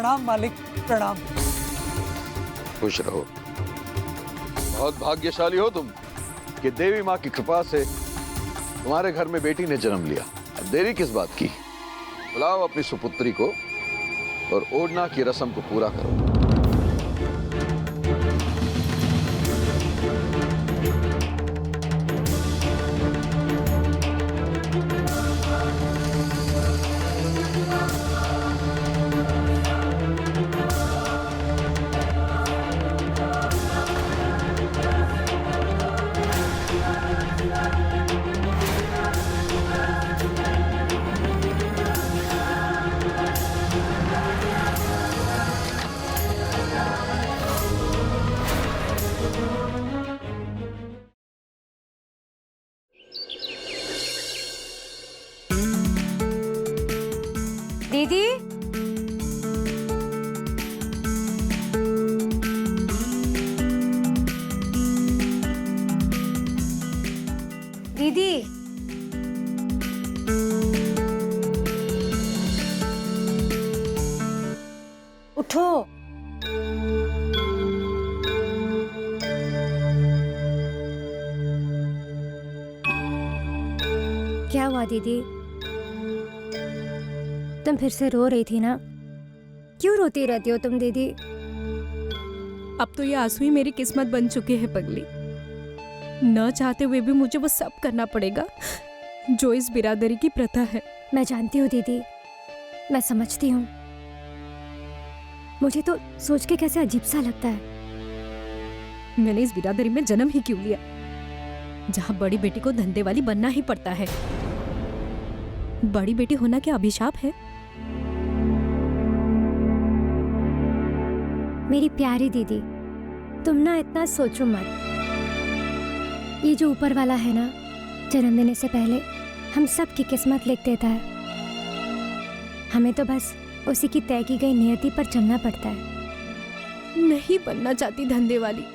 प्रणाम मालिक, प्रणाम। खुश रहो। बहुत भाग्यशाली हो तुम कि देवी माँ की कृपा से तुम्हारे घर में बेटी ने जन्म लिया। अब देरी किस बात की? बुलाओ अपनी सुपुत्री को और ओढ़ना की रस्म को पूरा करो। दीदी, दीदी, उठो। क्या हुआ दीदी? तुम फिर से रो रही थी ना? क्यों रोती रहती हो तुम दीदी? अब तो ये आंसू ही मेरी किस्मत बन चुके हैं पगली। न चाहते हुए भी मुझे वो सब करना पड़ेगा जो इस बिरादरी की प्रथा है। मैं जानती हूँ दीदी, मैं समझती हूँ। मुझे तो सोच के कैसे अजीब सा लगता है। मैंने इस बिरादरी में जन्म ही क्यों लिया जहाँ बड़ी बेटी को धंधे वाली बनना ही पड़ता है। बड़ी बेटी होना क्या अभिशाप है? मेरी प्यारी दीदी, तुम ना इतना सोचो मत। ये जो ऊपर वाला है ना, जन्म देने से पहले हम सब की किस्मत लिख देता है। हमें तो बस उसी की तय की गई नियति पर चलना पड़ता है। नहीं बनना चाहती धंधे वाली।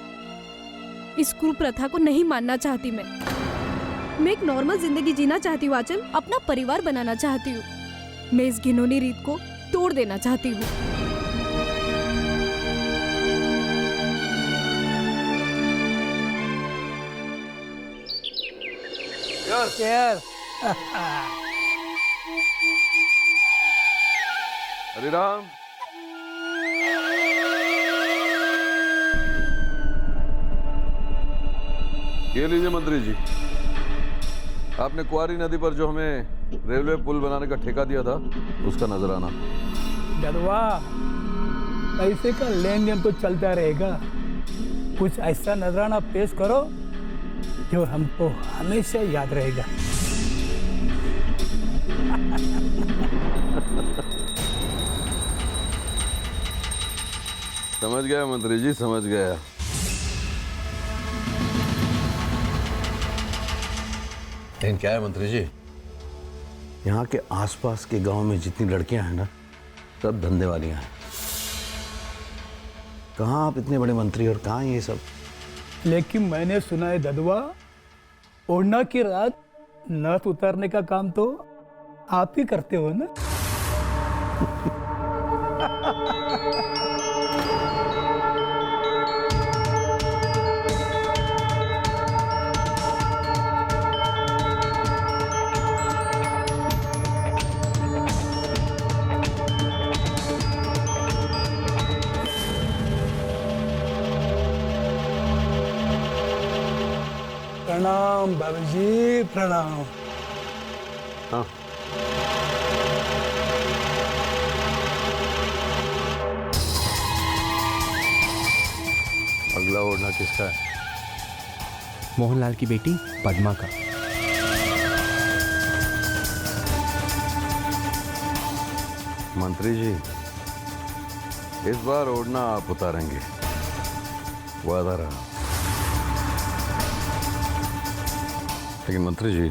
इस कुप्रथा को नहीं मानना चाहती मैं एक नॉर्मल जिंदगी जीना चाहती हूँ आंचल। अपना परिवार बनाना चाहती हूँ। मैं इस घिनौनी रीत को तोड़ देना चाहती हूँ। यार हरे राम। ये लीजिए मंत्री जी, आपने कुआरी नदी पर जो हमें रेलवे पुल बनाने का ठेका दिया था उसका नजराना। गदवा, पैसे का लेन देन तो चलता रहेगा। कुछ ऐसा नजराना पेश करो जो हमको हमेशा याद रहेगा। समझ गया मंत्री जी, समझ गया। लेकिन क्या है मंत्री जी, यहाँ के आसपास के गांव में जितनी लड़कियां हैं ना, सब धंधे वालियां हैं। कहाँ आप इतने बड़े मंत्री और कहाँ ये सब? लेकिन मैंने सुना है ददवा, ओढ़ना की रात नथ उतारने का काम तो आप ही करते हो ना? प्रणाम बाबूजी, प्रणाम। हाँ, अगला ओढ़ना किसका है? मोहनलाल की बेटी पद्मा का। मंत्री जी, इस बार ओढ़ना आप उतारेंगे, वादा रहा। लेकिन मंत्री जी,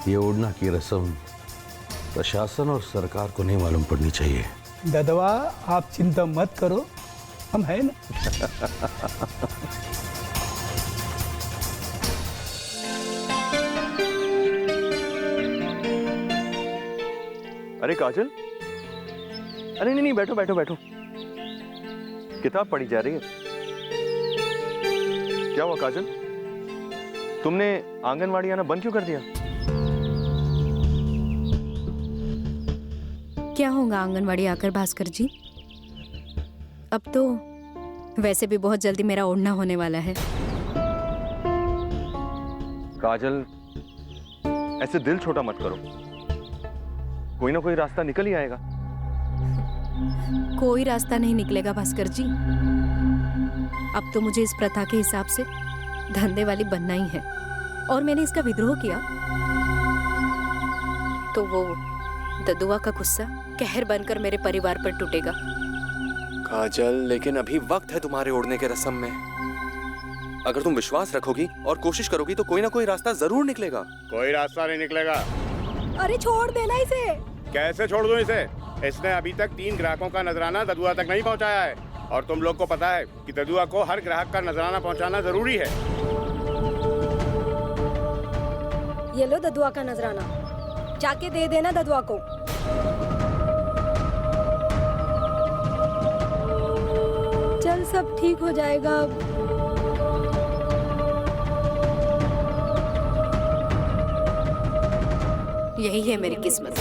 ये ओढ़ना की रस्म प्रशासन और सरकार को नहीं मालूम पड़नी चाहिए। ददवा, आप चिंता मत करो, हम हैं ना। अरे काजल, अरे नहीं नहीं, बैठो बैठो बैठो। किताब पढ़ी जा रही है। क्या हुआ काजल, तुमने आंगनवाड़ी आना बंद क्यों कर दिया? क्या होगा आंगनवाड़ी आकर भास्कर जी? अब तो वैसे भी बहुत जल्दी मेरा ओढ़ना होने वाला है। काजल, ऐसे दिल छोटा मत करो, कोई ना कोई रास्ता निकल ही आएगा। कोई रास्ता नहीं निकलेगा भास्कर जी। अब तो मुझे इस प्रथा के हिसाब से धंधे वाली बनना ही है, और मैंने इसका विद्रोह किया तो वो ददुआ का गुस्सा कहर बनकर मेरे परिवार पर टूटेगा। काजल, लेकिन अभी वक्त है तुम्हारे ओढ़ने के रस्म में। अगर तुम विश्वास रखोगी और कोशिश करोगी तो कोई ना कोई रास्ता जरूर निकलेगा। कोई रास्ता नहीं निकलेगा। अरे छोड़ देना इसे। कैसे छोड़ दूं इसे? इसने अभी तक 3 ग्राहकों का नजराना ददुआ तक नहीं पहुंचाया है, और तुम लोग को पता है कि ददुआ को हर ग्राहक का नजराना पहुंचाना जरूरी है। ये लो ददुआ का नजराना, जाके दे देना ददुआ को। चल, सब ठीक हो जाएगा। यही है मेरी किस्मत।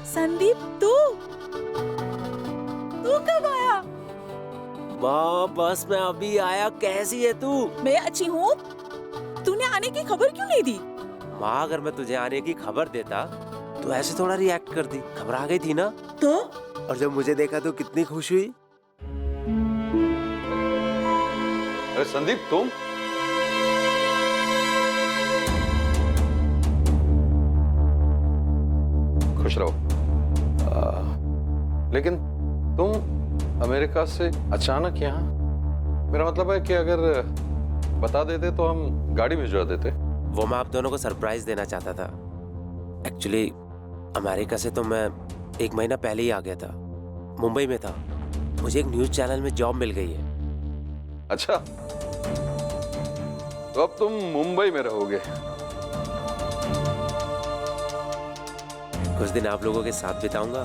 संदीप, तू कब आया? बस मैं अभी आया। कैसी है तू? मैं अच्छी हूँ। तूने आने की खबर क्यों नहीं दी? माँ, अगर मैं तुझे आने की खबर देता तो ऐसे थोड़ा रिएक्ट करती। घबरा गई थी ना? तो और जब मुझे देखा तो कितनी खुश हुई। अरे संदीप, तुम? खुश रहो। लेकिन तुम अमेरिका से अचानक यहाँ? मेरा मतलब है कि अगर बता देते तो हम गाड़ी भिजवा देते। वो मैं आप दोनों को सरप्राइज देना चाहता था। एक्चुअली अमेरिका से तो मैं 1 महीना पहले ही आ गया था। मुंबई में था। मुझे एक न्यूज चैनल में जॉब मिल गई है। अच्छा, तो अब तुम मुंबई में रहोगे? कुछ दिन आप लोगों के साथ बिताऊंगा,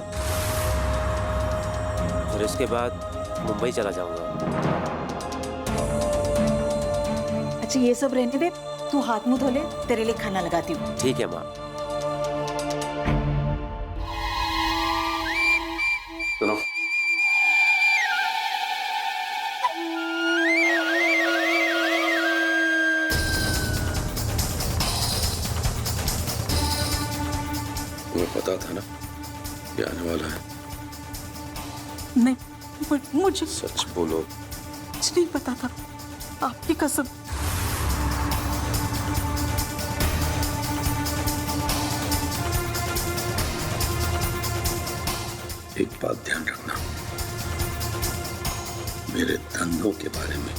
फिर उसके बाद मुंबई चला जाऊंगा। अच्छा, ये सब रहने दे, तू हाथ मुंह धो ले, तेरे लिए खाना लगाती हूँ। ठीक है माँ। सुनो, तुम्हें पता था ना ये आने वाला है? नहीं, मुझे सच बोलो। कुछ नहीं पता था, आपकी कसम। एक बात ध्यान रखना, मेरे धंधों के बारे में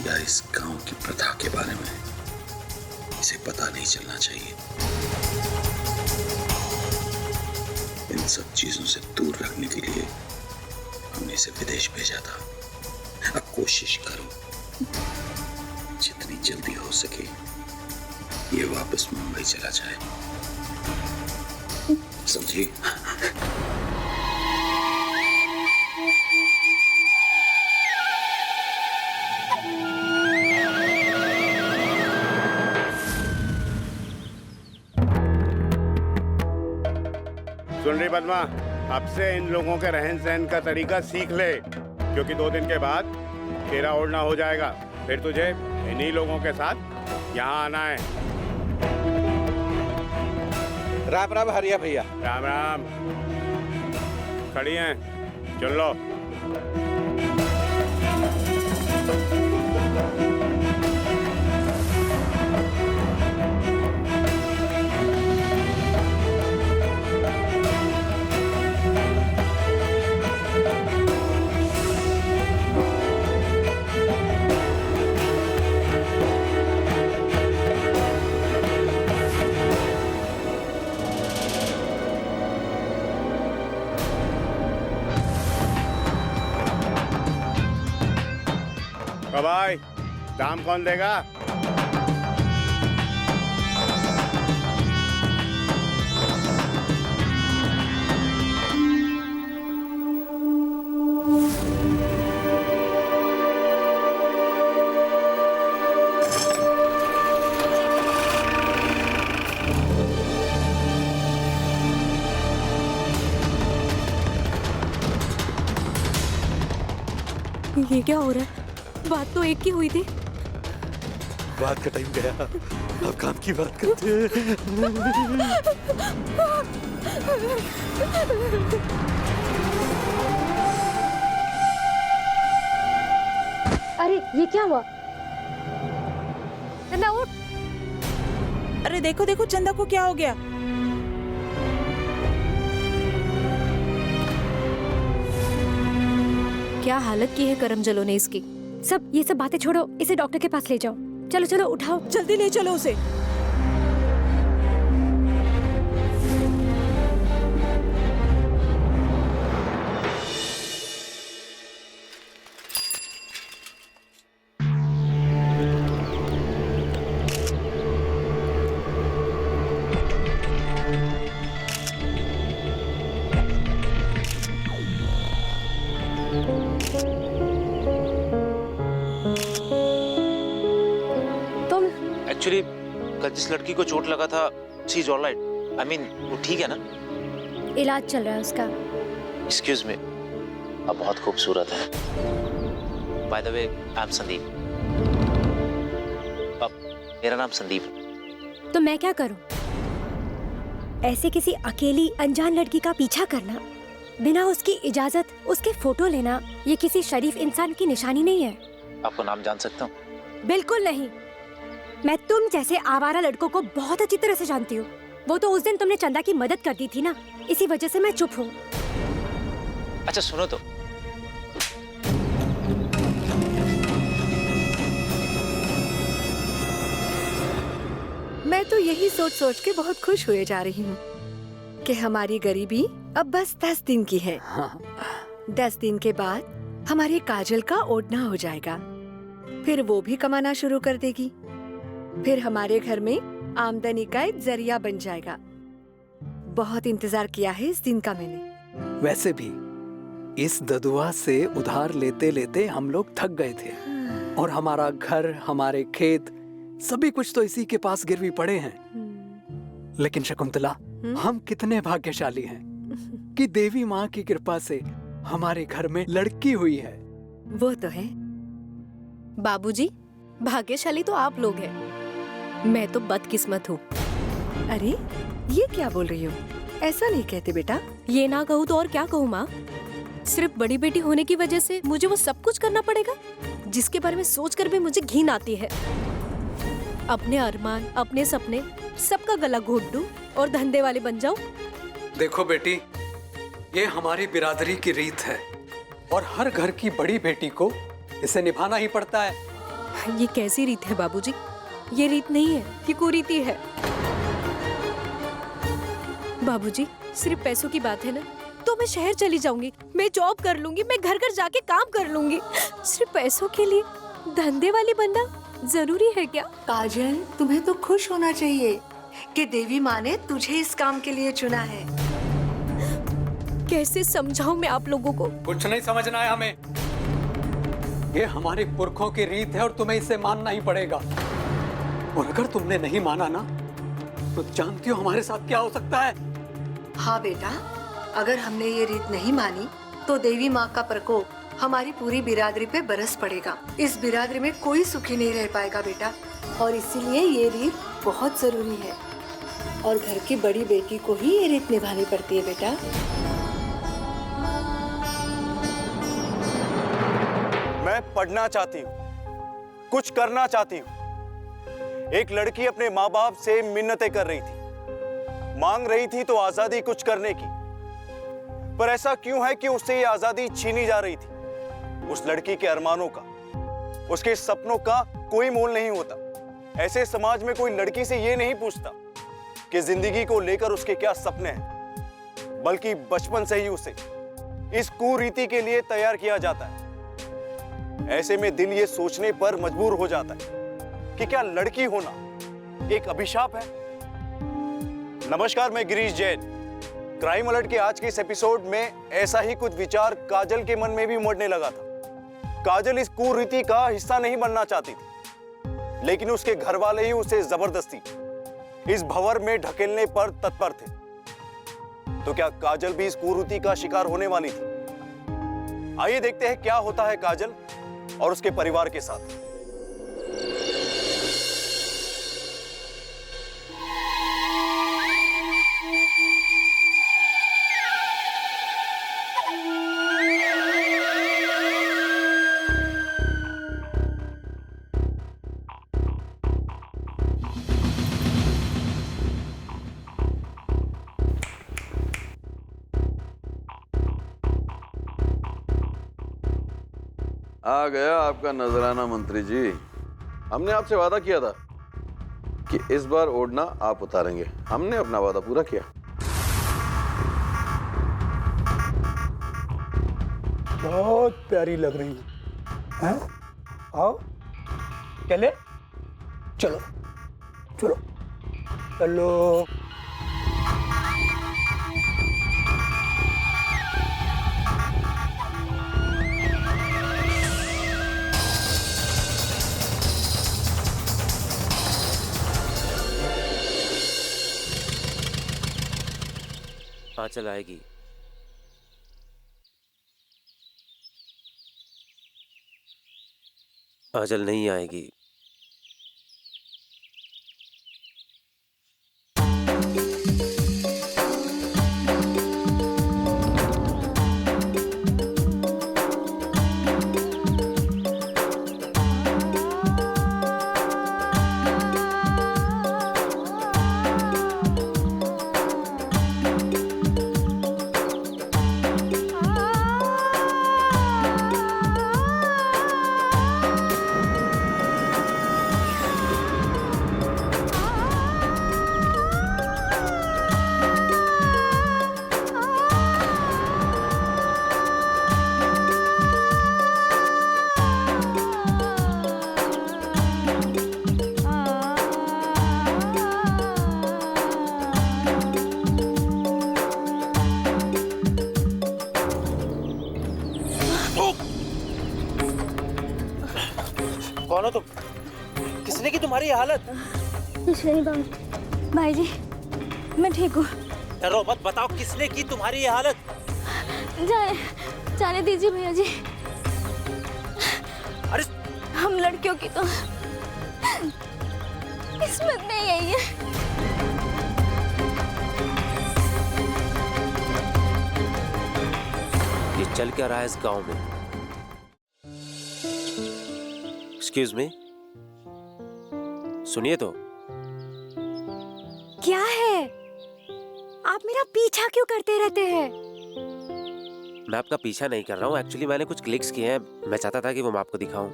या इस गांव की प्रथा के बारे में इसे पता नहीं चलना चाहिए। इन सब चीजों से दूर रखने के लिए हमने इसे विदेश भेजा था। अब कोशिश करो जितनी जल्दी हो सके ये वापस मुंबई चला जाए, समझी? सुन रही पद्मा, अब से इन लोगों के रहन सहन का तरीका सीख ले, क्योंकि 2 दिन के बाद तेरा ओढ़ना हो जाएगा। फिर तुझे इन्हीं लोगों के साथ यहाँ आना है। राम राम हरिया भैया। राम राम। खड़ी हैं, चल लो। भाई दाम कौन देगा? ये क्या हो रहा है? बात तो एक की हुई थी। बात का टाइम गया, अब काम की बात करते हैं। अरे ये क्या हुआ? चंदा उठ। अरे देखो देखो चंदा को क्या हो गया? क्या हालत की है करम जलो ने इसकी। सब ये सब बातें छोड़ो, इसे डॉक्टर के पास ले जाओ। चलो चलो उठाओ। जल्दी ले चलो उसे। एक्चुअली कल जिस लड़की को चोट लगा था, she is alright. I mean वो ठीक है ना? इलाज चल रहा है उसका। एक्सक्यूज मी, अब बहुत खूबसूरत है। By the way, I am Sandeep. अब मेरा नाम संदीप है। तो मैं क्या करूं? ऐसे किसी अकेली अनजान लड़की का पीछा करना, बिना उसकी इजाजत उसके फोटो लेना, ये किसी शरीफ इंसान की निशानी नहीं है। आपको नाम जान सकता हूँ? बिल्कुल नहीं। मैं तुम जैसे आवारा लड़कों को बहुत अच्छी तरह से जानती हूँ। वो तो उस दिन तुमने चंदा की मदद कर दी थी ना, इसी वजह से मैं चुप हूँ। अच्छा सुनो तो, मैं तो यही सोच सोच के बहुत खुश हुए जा रही हूँ कि हमारी गरीबी अब बस 10 दिन की है। 10 दिन के बाद हमारे काजल का ओढ़ना हो जाएगा, फिर वो भी कमाना शुरू कर देगी, फिर हमारे घर में आमदनी का एक जरिया बन जाएगा। बहुत इंतजार किया है इस दिन का मैंने। वैसे भी इस ददुआ से उधार लेते लेते हम लोग थक गए थे, और हमारा घर, हमारे खेत, सभी कुछ तो इसी के पास गिरवी पड़े हैं। लेकिन शकुंतला, हम कितने भाग्यशाली हैं कि देवी माँ की कृपा से हमारे घर में लड़की हुई है। वो तो है। बाबूजी, भाग्यशाली तो आप लोग हैं, मैं तो बदकिस्मत हूँ। अरे ये क्या बोल रही हो? ऐसा नहीं कहते बेटा। ये ना कहूँ तो और क्या कहूँ माँ? सिर्फ बड़ी बेटी होने की वजह से मुझे वो सब कुछ करना पड़ेगा जिसके बारे में सोचकर भी मुझे घिन आती है। अपने अरमान, अपने सपने, सबका गला घोट दूं और धंधे वाले बन जाऊं। देखो बेटी, ये हमारी बिरादरी की रीत है, और हर घर की बड़ी बेटी को इसे निभाना ही पड़ता है। ये कैसी रीत है बाबूजी? ये रीत नहीं है, ये कुरीति है। बाबूजी, सिर्फ पैसों की बात है ना, तो मैं शहर चली जाऊंगी, मैं जॉब कर लूंगी, मैं घर घर जाके काम कर लूंगी। सिर्फ पैसों के लिए धंधे वाली बनना जरूरी है क्या? काजल, तुम्हें तो खुश होना चाहिए कि देवी माँ ने तुझे इस काम के लिए चुना है। कैसे समझाऊं मैं आप लोगों को? कुछ नहीं समझना है हमें। ये हमारे पुरखों की रीत है और तुम्हें इसे मानना ही पड़ेगा। और अगर तुमने नहीं माना ना, तो जानती हो हमारे साथ क्या हो सकता है? हाँ बेटा, अगर हमने ये रीत नहीं मानी तो देवी माँ का प्रकोप हमारी पूरी बिरादरी पे बरस पड़ेगा। इस बिरादरी में कोई सुखी नहीं रह पाएगा बेटा, और इसीलिए ये रीत बहुत जरूरी है, और घर की बड़ी बेटी को ही ये रीत निभानी पड़ती है बेटा। मैं पढ़ना चाहती हूँ, कुछ करना चाहती हूँ। एक लड़की अपने माँ बाप से मिन्नतें कर रही थी, मांग रही थी तो आजादी कुछ करने की, पर ऐसा क्यों है कि उससे ये आजादी छीनी जा रही थी? उस लड़की के अरमानों का, उसके सपनों का कोई मोल नहीं होता। ऐसे समाज में कोई लड़की से ये नहीं पूछता कि जिंदगी को लेकर उसके क्या सपने हैं, बल्कि बचपन से ही उसे इस कुरीति के लिए तैयार किया जाता है। ऐसे में दिल ये सोचने पर मजबूर हो जाता है कि क्या लड़की होना एक अभिशाप है। नमस्कार, मैं गिरीश जैन। क्राइम अलर्ट के आज के इस एपिसोड में ऐसा ही कुछ विचार काजल के मन में भी उमड़ने लगा था। काजल इस कुरीति का हिस्सा नहीं बनना चाहती थी, लेकिन उसके घर वाले ही उसे जबरदस्ती इस भंवर में ढकेलने पर तत्पर थे। तो क्या काजल भी इस कुरीति का शिकार होने वाली थी? आइए देखते हैं क्या होता है काजल और उसके परिवार के साथ। आ गया आपका नजराना मंत्री जी। हमने आपसे वादा किया था कि इस बार ओढ़ना आप उतारेंगे। हमने अपना वादा पूरा किया। बहुत प्यारी लग रही हैं। आओ चले, चलो चलो चलो। आंचल आएगी। आंचल नहीं आएगी। कौन हो तुम? किसने की तुम्हारी हालत? कुछ नहीं भाई जी, मैं ठीक हूँ। डरो मत, बताओ किसने की तुम्हारी ये हालत? जाने दीजिए भैया जी। अरे हम लड़कियों की तो किस्मत में यही है। ये चल क्या रहा है इस गांव में? एक्सक्यूज मी, सुनिए तो। क्या है? आप मेरा पीछा क्यों करते रहते हैं? मैं आपका पीछा नहीं कर रहा हूँ। एक्चुअली मैंने कुछ क्लिक्स किए हैं, मैं चाहता था कि वो मैं आपको दिखाऊं।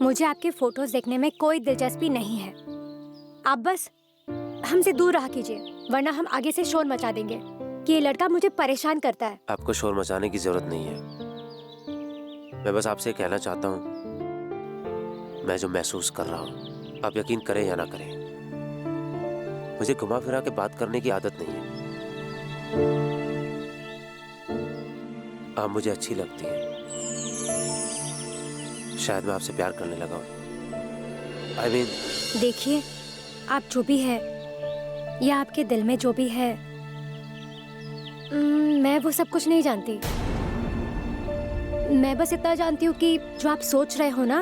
मुझे आपके फोटोज देखने में कोई दिलचस्पी नहीं है। आप बस हमसे दूर रहा कीजिए, वरना हम आगे से शोर मचा देंगे कि ये लड़का मुझे परेशान करता है। आपको शोर मचाने की जरूरत नहीं है। मैं बस आपसे कहना चाहता हूँ, मैं जो महसूस कर रहा हूँ, आप यकीन करें या ना करें, मुझे घुमा फिरा के बात करने की आदत नहीं है। आप मुझे अच्छी लगती हैं। शायद मैं आपसे प्यार करने लगा हूँ। I mean, देखिए, आप जो भी है या आपके दिल में जो भी है, मैं वो सब कुछ नहीं जानती। मैं बस इतना जानती हूँ कि जो आप सोच रहे हो ना,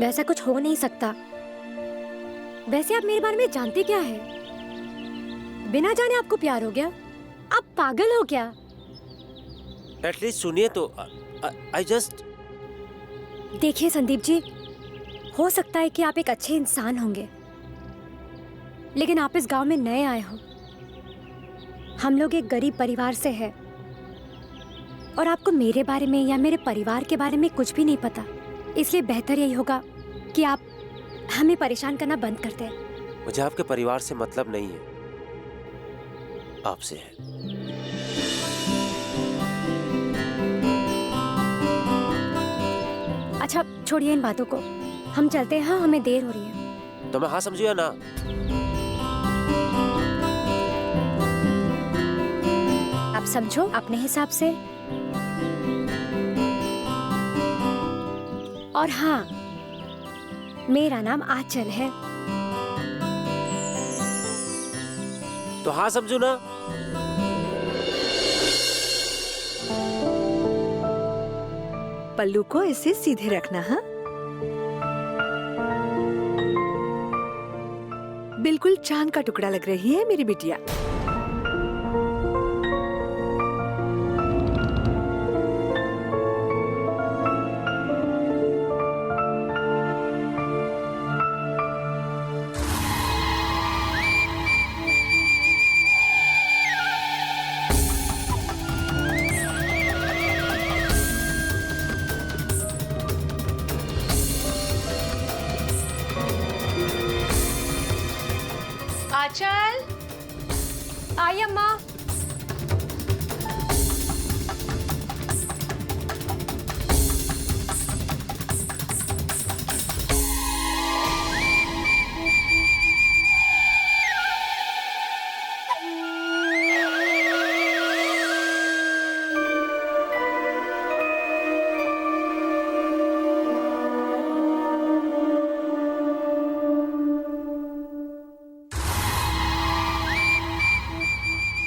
वैसा कुछ हो नहीं सकता। वैसे आप मेरे बारे में जानते क्या है? बिना जाने आपको प्यार हो गया? आप पागल हो क्या? एटलीस्ट सुनिए तो। I just... देखिए संदीप जी, हो सकता है कि आप एक अच्छे इंसान होंगे, लेकिन आप इस गांव में नए आए हो। हम लोग एक गरीब परिवार से हैं और आपको मेरे बारे में या मेरे परिवार के बारे में कुछ भी नहीं पता। इसलिए बेहतर यही होगा कि आप हमें परेशान करना बंद कर दें। मुझे आपके परिवार से मतलब नहीं है, आपसे है। अच्छा छोड़िए इन बातों को, हम चलते हैं। हाँ, हमें देर हो रही है। तो मैं हाँ समझू या ना? आप समझो अपने हिसाब से। और हाँ, मेरा नाम आंचल है। तो हाँ समझू ना? पल्लू को ऐसे सीधे रखना। हाँ, बिल्कुल चांद का टुकड़ा लग रही है मेरी बिटिया। आंचल, आई अम्मा।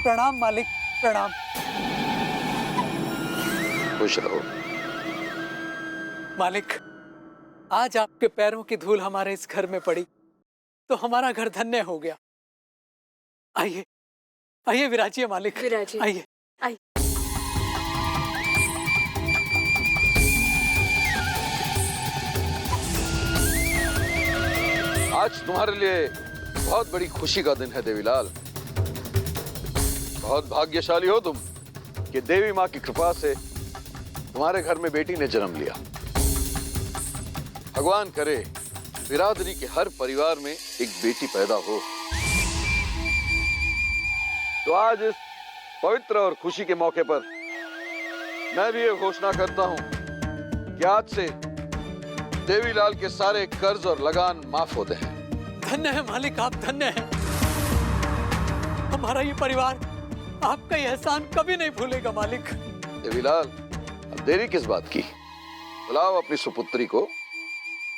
प्रणाम मालिक, प्रणाम। खुश रहो। मालिक, आज आपके पैरों की धूल हमारे इस घर में पड़ी तो हमारा घर धन्य हो गया। आइए आइए विराजिए मालिक, विराजिए। आइए। आइए। आज तुम्हारे लिए बहुत बड़ी खुशी का दिन है देवीलाल। बहुत भाग्यशाली हो तुम कि देवी माँ की कृपा से तुम्हारे घर में बेटी ने जन्म लिया। भगवान करे बिरादरी के हर परिवार में एक बेटी पैदा हो। तो आज इस पवित्र और खुशी के मौके पर मैं भी ये घोषणा करता हूं कि आज से देवीलाल के सारे कर्ज और लगान माफ होते हैं। धन्य है मालिक, आप धन्य हैं। हमारा ये परिवार आपका ये एहसान कभी नहीं भूलेगा मालिक। देवीलाल, अब देरी किस बात की? बुलाओ अपनी सुपुत्री को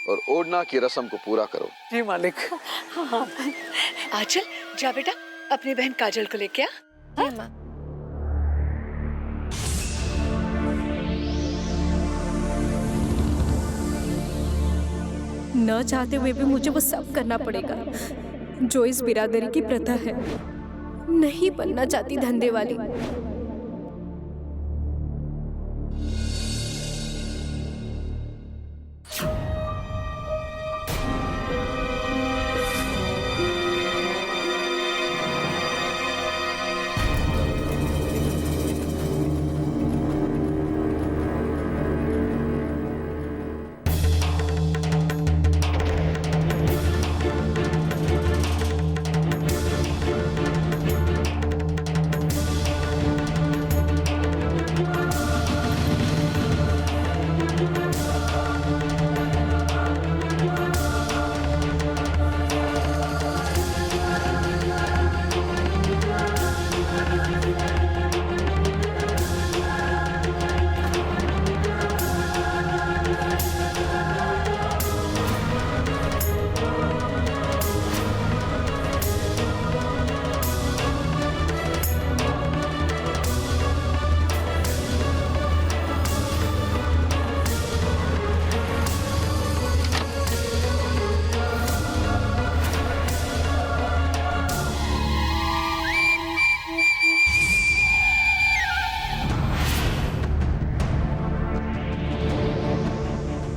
और ओढ़ना की रस्म को पूरा करो। जी मालिक। हाँ। आंचल, जा बेटा अपनी बहन काजल को लेके आ। हाँ? न चाहते हुए भी मुझे वो सब करना पड़ेगा जो इस बिरादरी की प्रथा है। नहीं बनना चाहती धंधे वाली।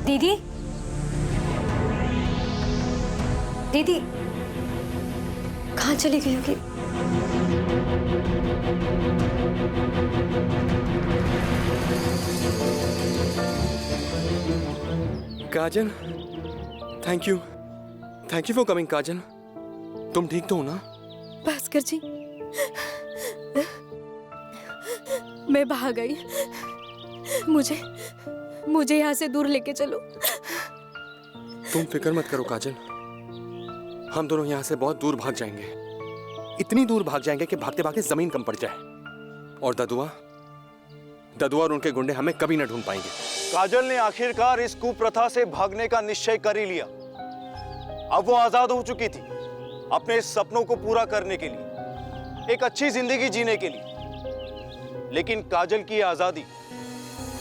दीदी, दीदी कहाँ चली गई होगी? काजल, थैंक यू फॉर कमिंग। काजल, तुम ठीक तो हो ना? भास्कर जी, मैं भाग गई। मुझे यहाँ से दूर लेके चलो। तुम फिक्र मत करो काजल, हम दोनों यहाँ से बहुत दूर भाग जाएंगे, इतनी दूर भाग जाएंगे कि भागते भागते जमीन कम पड़ जाए, और ददुआ और उनके गुंडे हमें कभी न ढूंढ पाएंगे। काजल ने आखिरकार इस कुप्रथा से भागने का निश्चय कर ही लिया। अब वो आजाद हो चुकी थी अपने सपनों को पूरा करने के लिए, एक अच्छी जिंदगी जीने के लिए। लेकिन काजल की आजादी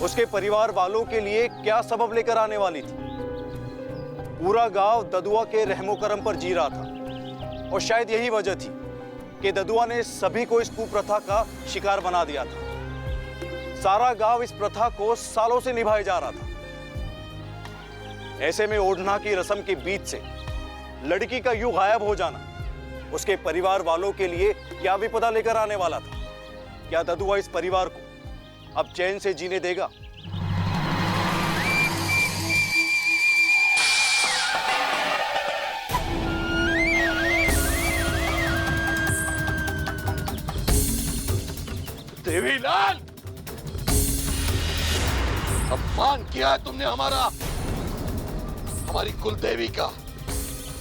उसके परिवार वालों के लिए क्या सबब लेकर आने वाली थी? पूरा गांव ददुआ के रहमो करम पर जी रहा था, और शायद यही वजह थी कि ददुआ ने सभी को इस कुप्रथा का शिकार बना दिया था। सारा गांव इस प्रथा को सालों से निभाए जा रहा था। ऐसे में ओढ़ना की रस्म के बीच से लड़की का यूं गायब हो जाना उसके परिवार वालों के लिए क्या विपदा लेकर आने वाला था? क्या ददुआ इस परिवार को अब चैन से जीने देगा? देवीलाल, अपमान किया है तुमने हमारी कुल देवी का,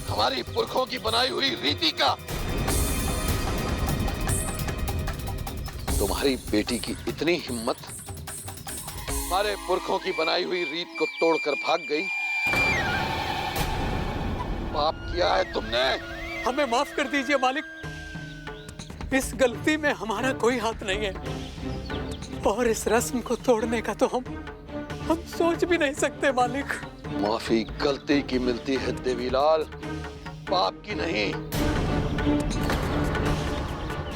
हमारी पुरखों की बनाई हुई रीति का। तुम्हारी बेटी की इतनी हिम्मत, हमारे पुरखों की बनाई हुई रीत को तोड़कर भाग गई। पाप किया है तुमने। हमें माफ कर दीजिए मालिक, इस गलती में हमारा कोई हाथ नहीं है, और इस रस्म को तोड़ने का तो हम सोच भी नहीं सकते मालिक। माफी गलती की मिलती है देवीलाल, पाप की नहीं।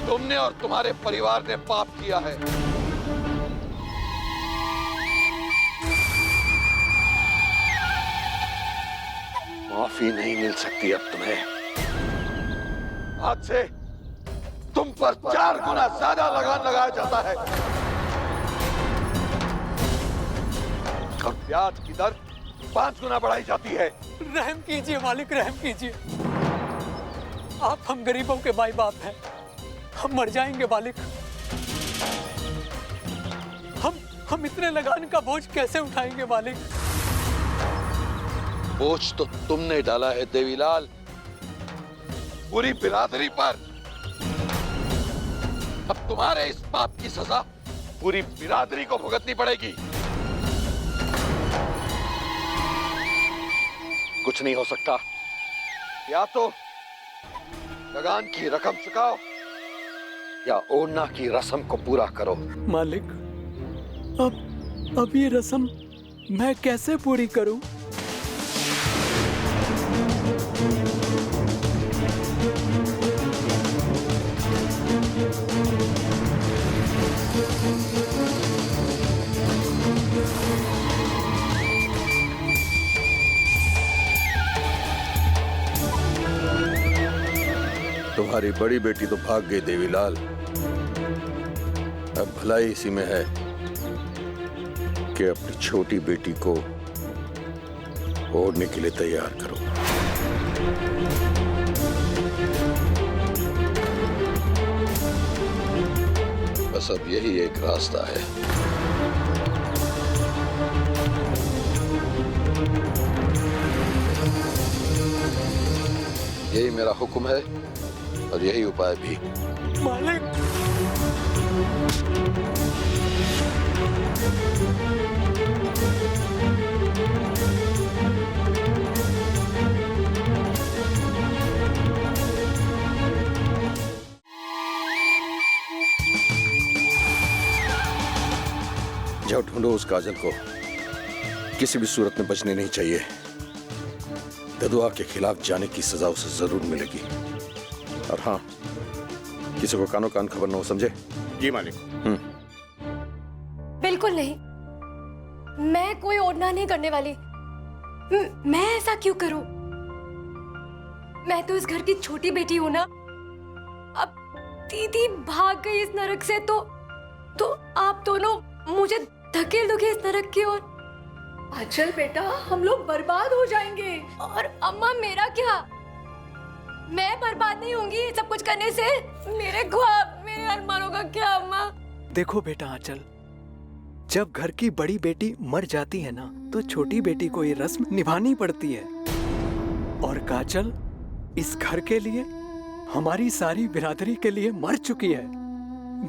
तुमने और तुम्हारे परिवार ने पाप किया है। माफी नहीं मिल सकती अब तुम्हें। आज से तुम पर 4 गुना ज्यादा लगान लगाया जाता है, और ब्याज की दर 5 गुना बढ़ाई जाती है। रहम कीजिए मालिक, रहम कीजिए। आप हम गरीबों के माई बाप हैं, हम मर जाएंगे मालिक। हम इतने लगान का बोझ कैसे उठाएंगे मालिक? बोझ तो तुमने डाला है देवीलाल, पूरी बिरादरी पर। अब तुम्हारे इस पाप की सजा पूरी बिरादरी को भुगतनी पड़ेगी। कुछ नहीं हो सकता, या तो लगान की रकम चुकाओ या ओढ़ना की रस्म को पूरा करो। मालिक, अब ये रस्म मैं कैसे पूरी करूं? तुम्हारी बड़ी बेटी तो भाग गई देवीलाल, अब भलाई इसी में है कि अपनी छोटी बेटी को ओढ़ने के लिए तैयार करो। बस अब यही एक रास्ता है। यही मेरा हुक्म है और यही उपाय भी। मालिक, जाओ ढूंढो उस काजल को, किसी भी सूरत में बचने नहीं चाहिए। ददुआ के खिलाफ जाने की सजा उसे जरूर मिलेगी। और हाँ, किसी को कानो कान खबर न हो, समझे? जी मालिक। बिल्कुल नहीं, मैं कोई ओढ़ना नहीं करने वाली। मैं ऐसा क्यों करूं? मैं तो इस घर की छोटी बेटी हूं ना। अब दीदी भाग गई इस नरक से तो आप दोनों मुझे धकेल दोगे इस नरक की ओर। अचल बेटा, हम लोग बर्बाद हो जाएंगे। और अम्मा, मेरा क्या? मैं बर्बाद नहीं होंगी सब कुछ करने से। मेरे ख्वाब, मेरे अरमानों का क्या अम्मा? देखो बेटा आंचल, जब घर की बड़ी बेटी मर जाती है ना, तो छोटी बेटी को ये रस्म निभानी पड़ती है। और काजल इस घर के लिए, हमारी सारी बिरादरी के लिए मर चुकी है।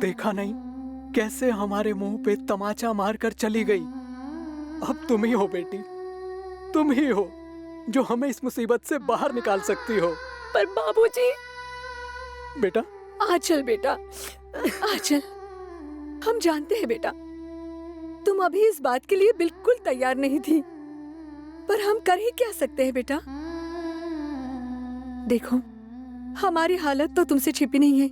देखा नहीं कैसे हमारे मुंह पे तमाचा मारकर चली गई। अब तुम ही हो बेटी, तुम ही हो जो हमें इस मुसीबत से बाहर निकाल सकती हो। पर बाबूजी। बेटा आंचल, बेटा आंचल, हम जानते हैं बेटा, तुम अभी इस बात के लिए बिल्कुल तैयार नहीं थी, पर हम कर ही क्या सकते हैं बेटा। देखो, हमारी हालत तो तुमसे छिपी नहीं है।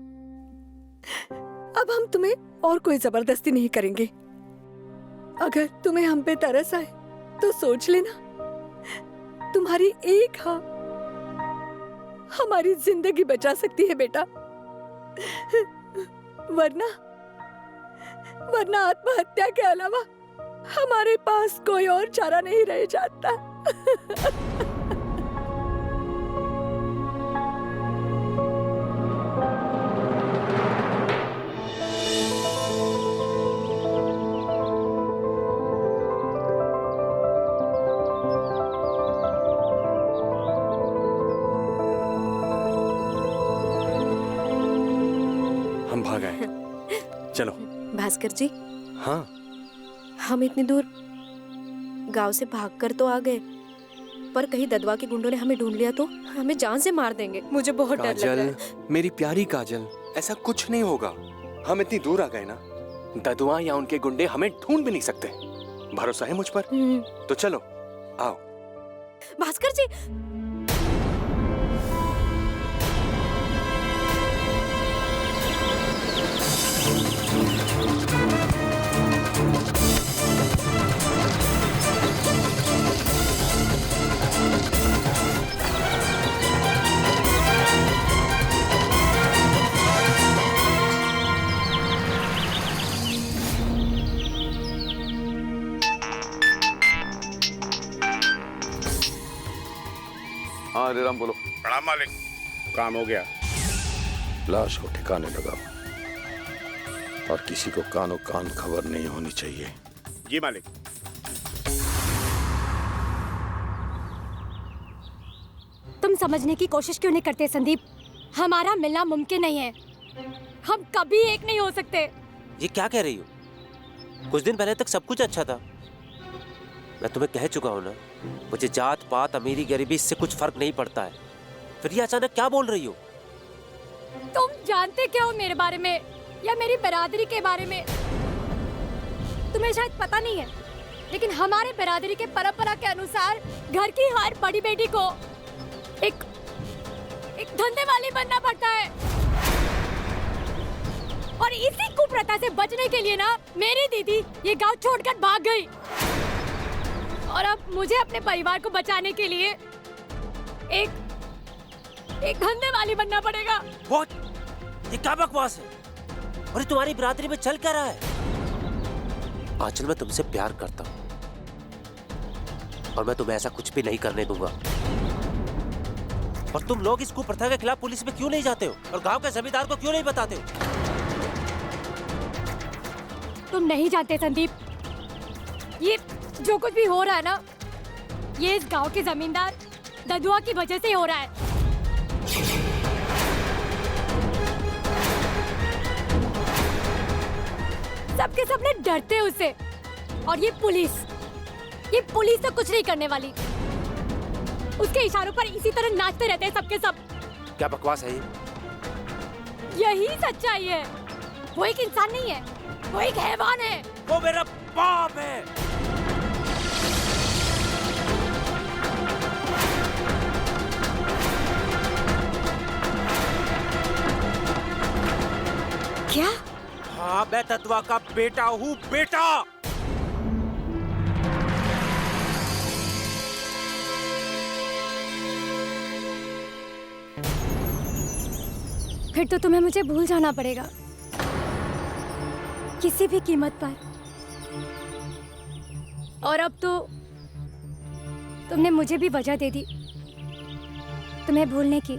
अब हम तुम्हें और कोई जबरदस्ती नहीं करेंगे। अगर तुम्हें हम पे तरस आए तो सोच लेना, तुम्हारी एक हाँ हमारी जिंदगी बचा सकती है बेटा। वरना आत्महत्या के अलावा हमारे पास कोई और चारा नहीं रह जाता। हम भाग आए। चलो। भास्कर जी। हाँ। हम इतनी दूर गांव से भागकर तो आ गए, पर कहीं ददवा के गुंडों ने हमें ढूंढ लिया तो हमें जान से मार देंगे। मुझे बहुत डर लग रहा है। मेरी प्यारी काजल, ऐसा कुछ नहीं होगा। हम इतनी दूर आ गए ना, ददुआ या उनके गुंडे हमें ढूंढ भी नहीं सकते। भरोसा है मुझ पर? तो चलो, आओ। भास्कर जी। हाँ हरे राम, बोलो। प्रणाम मालिक, काम हो गया। लाश को ठिकाने लगाओ और किसी को कानो कान खबर नहीं होनी चाहिए। जी मालिक। तुम समझने की कोशिश क्यों नहीं करते संदीप? हमारा मिलना मुमकिन नहीं है। हम कभी एक नहीं हो सकते। ये क्या कह रही हो? कुछ दिन पहले तक सब कुछ अच्छा था। मैं तुम्हें कह चुका हूं ना, मुझे जात पात अमीरी गरीबी इससे कुछ फर्क नहीं पड़ता है। फिर ये अचानक क्या बोल रही हो? तुम जानते क्या हो मेरे बारे में या मेरी बिरादरी के बारे में? तुम्हें शायद पता नहीं है, लेकिन हमारे बिरादरी के परंपरा के अनुसार घर की हर बड़ी बेटी को एक धंधे वाली बनना पड़ता है। और इसी कुप्रथा से बचने के लिए ना मेरी दीदी ये गांव छोड़कर भाग गई। और अब मुझे अपने परिवार को बचाने के लिए एक धंधे वाली बनना पड़ेगा। What? ये क्या बकवास है? और तुम्हारी बिरादरी में चल क्या रहा है? आंचल, मैं तुमसे प्यार करता हूँ और मैं तुम्हें ऐसा कुछ भी नहीं करने दूंगा। और तुम लोग इस कुप्रथा के खिलाफ पुलिस में क्यों नहीं जाते हो और गांव के जमींदार को क्यों नहीं बताते हो? तुम नहीं जानते संदीप, ये जो कुछ भी हो रहा है ना, ये इस गांव के जमींदार ददुआ की वजह से हो रहा है। सबके सबने डरते हैं उससे। और ये पुलिस तो कुछ नहीं करने वाली। उसके इशारों पर इसी तरह नाचते रहते हैं सबके सब। क्या बकवास है ये? यही सच्चाई है। वो एक इंसान नहीं है, वो एक हैवान है। वो मेरा बाप है। क्या? हाँ, मैं ददुआ का बेटा हूँ, बेटा। फिर तो तुम्हें मुझे भूल जाना पड़ेगा, किसी भी कीमत पर। और अब तो तुमने मुझे भी वजह दे दी तुम्हें भूलने की।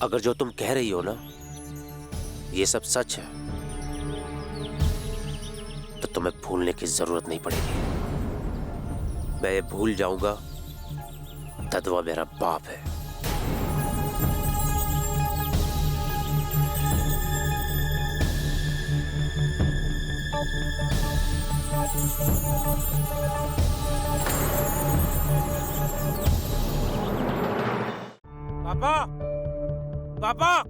अगर जो तुम कह रही हो ना ये सब सच है तो तुम्हें भूलने की जरूरत नहीं पड़ेगी। मैं ये भूल जाऊंगा ददुआ मेरा बाप है। पापा, पापा,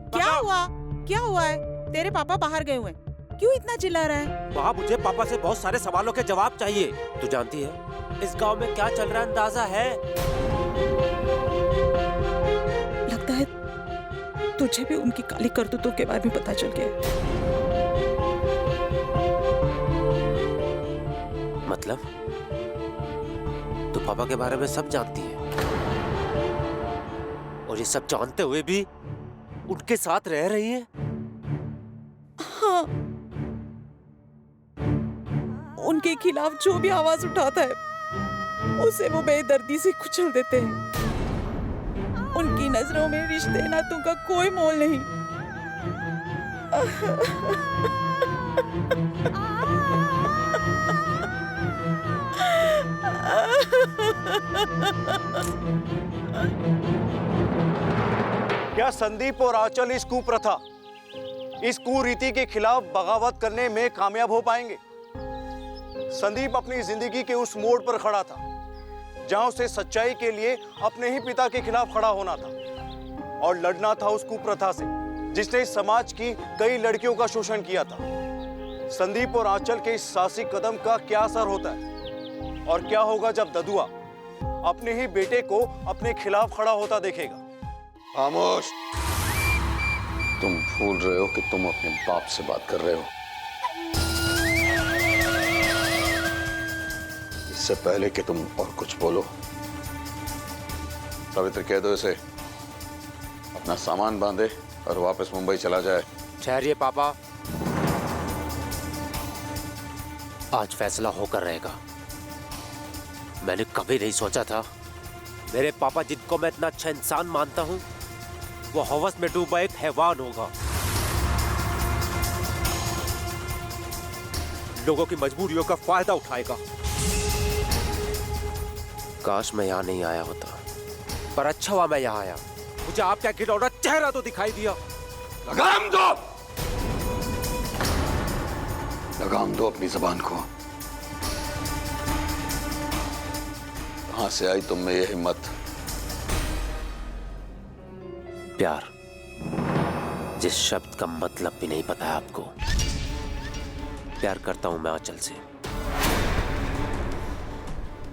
क्या हुआ? क्या हुआ है? तेरे पापा बाहर गए हुए हैं। क्यों इतना चिल्ला रहा है? वहाँ मुझे पापा से बहुत सारे सवालों के जवाब चाहिए। तू जानती है इस गांव में क्या चल रहा है, अंदाजा है? लगता है तुझे भी उनकी काली करतूतों के बारे में पता चल गया। मतलब तू पापा के बारे में सब जानती है और ये सब जानते हुए भी उनके साथ रह रही है? हाँ, उनके खिलाफ जो भी आवाज उठाता है उसे वो बेदर्दी से कुचल देते हैं। उनकी नजरों में रिश्ते नातों का कोई मोल नहीं। क्या संदीप और आंचल इस कुप्रथा, इस कुरीति के खिलाफ बगावत करने में कामयाब हो पाएंगे? संदीप अपनी जिंदगी के उस मोड़ पर खड़ा था जहां उसे सच्चाई के लिए अपने ही पिता के खिलाफ खड़ा होना था और लड़ना था उस कुप्रथा से जिसने समाज की कई लड़कियों का शोषण किया था। संदीप और आंचल के इस साहसिक कदम का क्या असर होता है और क्या होगा जब ददुआ अपने ही बेटे को अपने खिलाफ खड़ा होता देखेगा? खामोश। तुम भूल रहे हो कि तुम अपने बाप से बात कर रहे हो। इससे पहले कि तुम और कुछ बोलो, सावित्री कह दो इसे अपना सामान बांधे और वापस मुंबई चला जाए। ठहरिए पापा, आज फैसला होकर रहेगा। मैंने कभी नहीं सोचा था मेरे पापा, जिनको मैं इतना अच्छा इंसान मानता हूं, वो हवस में डूबा एक हैवान होगा। लोगों की मजबूरियों का फायदा उठाएगा। काश मैं यहाँ नहीं आया होता, पर अच्छा हुआ मैं यहाँ आया। मुझे आपका घिनौना चेहरा तो दिखाई दिया। लगाम दो, लगाम दो अपनी जबान को। कहां से आई तुम में ये हिम्मत? प्यार, जिस शब्द का मतलब भी नहीं पता है आपको। प्यार करता हूं मैं आंचल से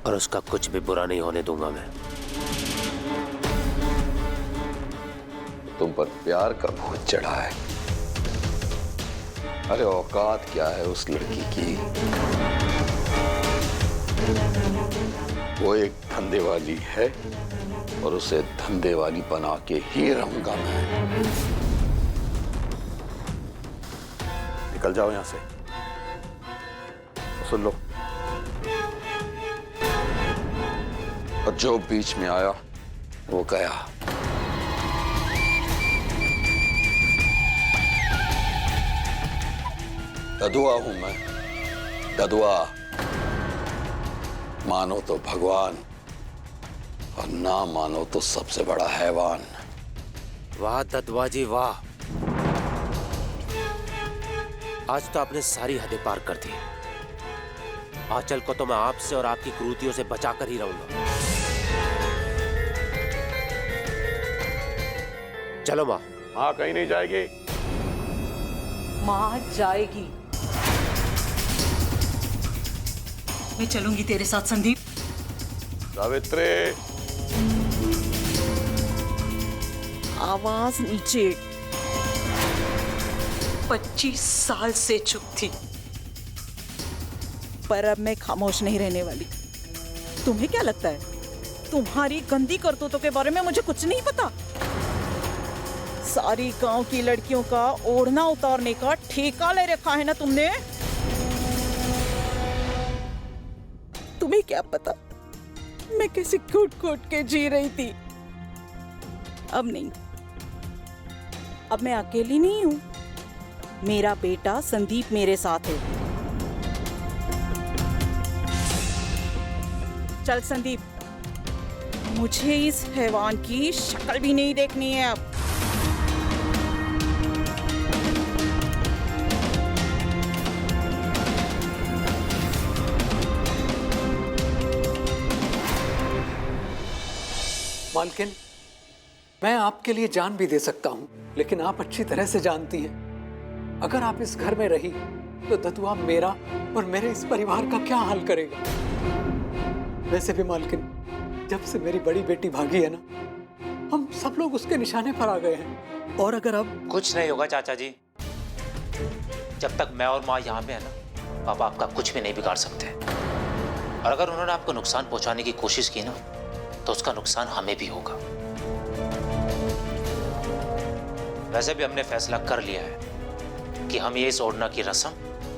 और उसका कुछ भी बुरा नहीं होने दूंगा मैं। तुम पर प्यार का भूत चढ़ा है। अरे औकात क्या है उस लड़की की? वो एक धंधे वाली है और उसे धंधे वाली बना के ही रहूंगा मैं। निकल जाओ यहां से। सुन लो, और जो बीच में आया वो गया। ददुआ हूं मैं, ददुआ। मानो तो भगवान और ना मानो तो सबसे बड़ा हैवान। वाह ददुआ जी वाह, आज तो आपने सारी हदें पार कर दी। आंचल को तो मैं आपसे और आपकी क्रूरतियों से बचाकर ही रहूंगा। चलो माँ। माँ कहीं नहीं जाएगी। माँ जाएगी। मैं चलूंगी तेरे साथ संदीप। सावित्री, आवाज नीचे। 25 साल से चुप थी, पर अब मैं खामोश नहीं रहने वाली। तुम्हें क्या लगता है तुम्हारी गंदी करतूतों के बारे में मुझे कुछ नहीं पता? सारी गांव की लड़कियों का ओढ़ना उतारने का ठेका ले रखा है ना तुमने। तुम्हें क्या पता मैं कैसे घुट-घुट के जी रही थी। अब नहीं, अब मैं अकेली नहीं हूं। मेरा बेटा संदीप मेरे साथ है। चल संदीप, मुझे इस हैवान की शक्ल भी नहीं देखनी है अब। मालकिन, मैं आपके लिए जान भी दे सकता हूँ, लेकिन आप अच्छी तरह से जानती हैं, अगर आप इस घर में रही तो ददुआ मेरा और मेरे इस परिवार का क्या हाल करेगा। वैसे भी मालकिन, जब से मेरी बड़ी बेटी भागी है ना, हम सब लोग उसके निशाने पर आ गए हैं। और अगर अब कुछ नहीं होगा चाचा जी, जब तक मैं और माँ यहाँ पे है ना, पापा आपका कुछ भी नहीं बिगाड़ सकते। और अगर उन्होंने आपको नुकसान पहुंचाने की कोशिश की ना, तो उसका नुकसान हमें भी होगा। वैसे भी हमने फैसला कर लिया है कि हम ये इस ओढ़ना की रस्म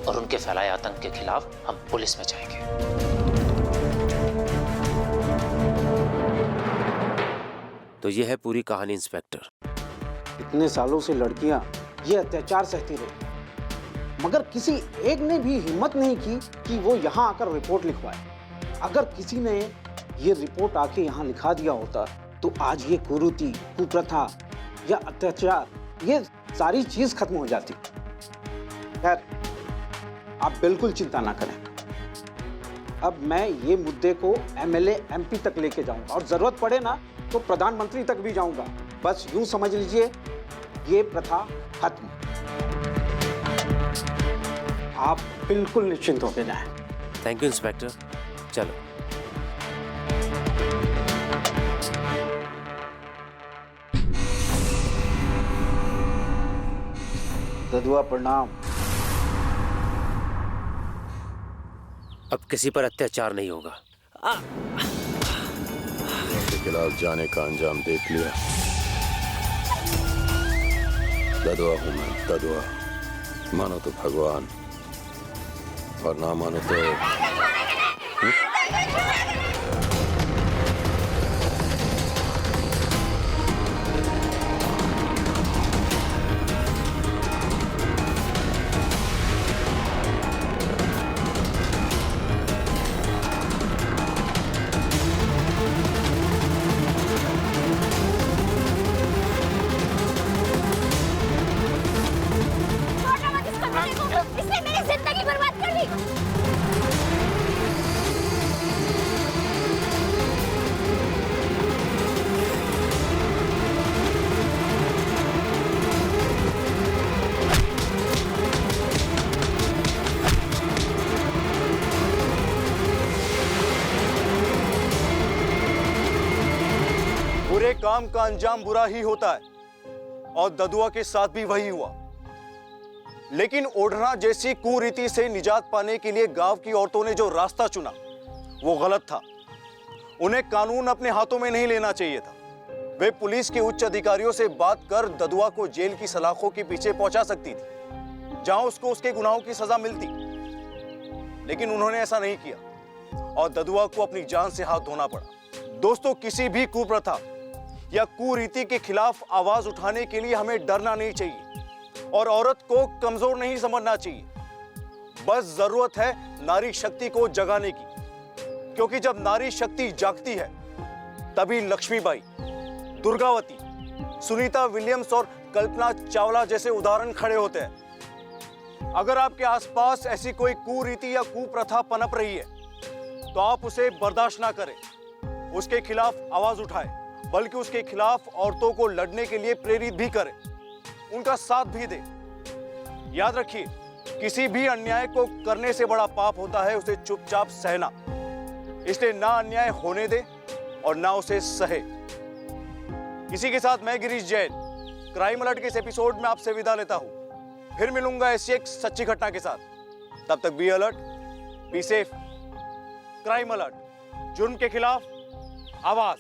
और उनके फैलाए आतंक के खिलाफ हम पुलिस में जाएंगे। तो ये है पूरी कहानी इंस्पेक्टर। इतने सालों से लड़कियां ये अत्याचार सहती रही, मगर किसी एक ने भी हिम्मत नहीं की कि वो यहाँ आकर रिपोर्ट लिखवाए। अगर किसी ने ये रिपोर्ट आके यहाँ लिखा दिया होता तो आज ये कुरीति, कुप्रथा या अत्याचार, ये सारी चीज खत्म हो जाती। खैर, आप बिल्कुल चिंता ना करें। अब मैं ये मुद्दे को एमएलए एमपी तक लेके जाऊंगा और जरूरत पड़े ना तो प्रधानमंत्री तक भी जाऊंगा। बस यूं समझ लीजिए, ये प्रथा खत्म। आप बिल्कुल निश्चिंत होकर जाएं। Thank you inspector. चलो। ददुआ प्रणाम। अब किसी पर अत्याचार नहीं होगा। के खिलाफ जाने का अंजाम देख लिया। ददुआ हूं मैं, ददुआ। मानो तो भगवान और ना मानो तो इसने मेरी जिंदगी बर्बाद कर दी। बुरे काम का अंजाम बुरा ही होता है और ददुआ के साथ भी वही हुआ। लेकिन ओढ़ना जैसी कुरीति से निजात पाने के लिए गांव की औरतों ने जो रास्ता चुना वो गलत था। उन्हें कानून अपने हाथों में नहीं लेना चाहिए था। वे पुलिस के उच्च अधिकारियों से बात कर ददुआ को जेल की सलाखों के पीछे पहुंचा सकती थी, जहां उसको उसके गुनाहों की सजा मिलती। लेकिन उन्होंने ऐसा नहीं किया और ददुआ को अपनी जान से हाथ धोना पड़ा। दोस्तों, किसी भी कुप्रथा या कुरीति के खिलाफ आवाज उठाने के लिए हमें डरना नहीं चाहिए और औरत को कमजोर नहीं समझना चाहिए। बस जरूरत है नारी शक्ति को जगाने की, क्योंकि जब नारी शक्ति जागती है तभी लक्ष्मीबाई, दुर्गावती, सुनीता विलियम्स और कल्पना चावला जैसे उदाहरण खड़े होते हैं। अगर आपके आसपास ऐसी कोई कुरीति या कुप्रथा पनप रही है तो आप उसे बर्दाश्त ना करें, उसके खिलाफ आवाज उठाएं, बल्कि उसके खिलाफ औरतों को लड़ने के लिए प्रेरित भी करें, उनका साथ भी दें। याद रखिए, किसी भी अन्याय को करने से बड़ा पाप होता है उसे चुपचाप सहना। इसलिए ना अन्याय होने दे और ना उसे सहे। इसी के साथ मैं गिरीश जैन क्राइम अलर्ट के इस एपिसोड में आपसे विदा लेता हूं। फिर मिलूंगा ऐसी एक सच्ची घटना के साथ। तब तक be alert, be safe. Crime alert, जुर्म के खिलाफ आवाज।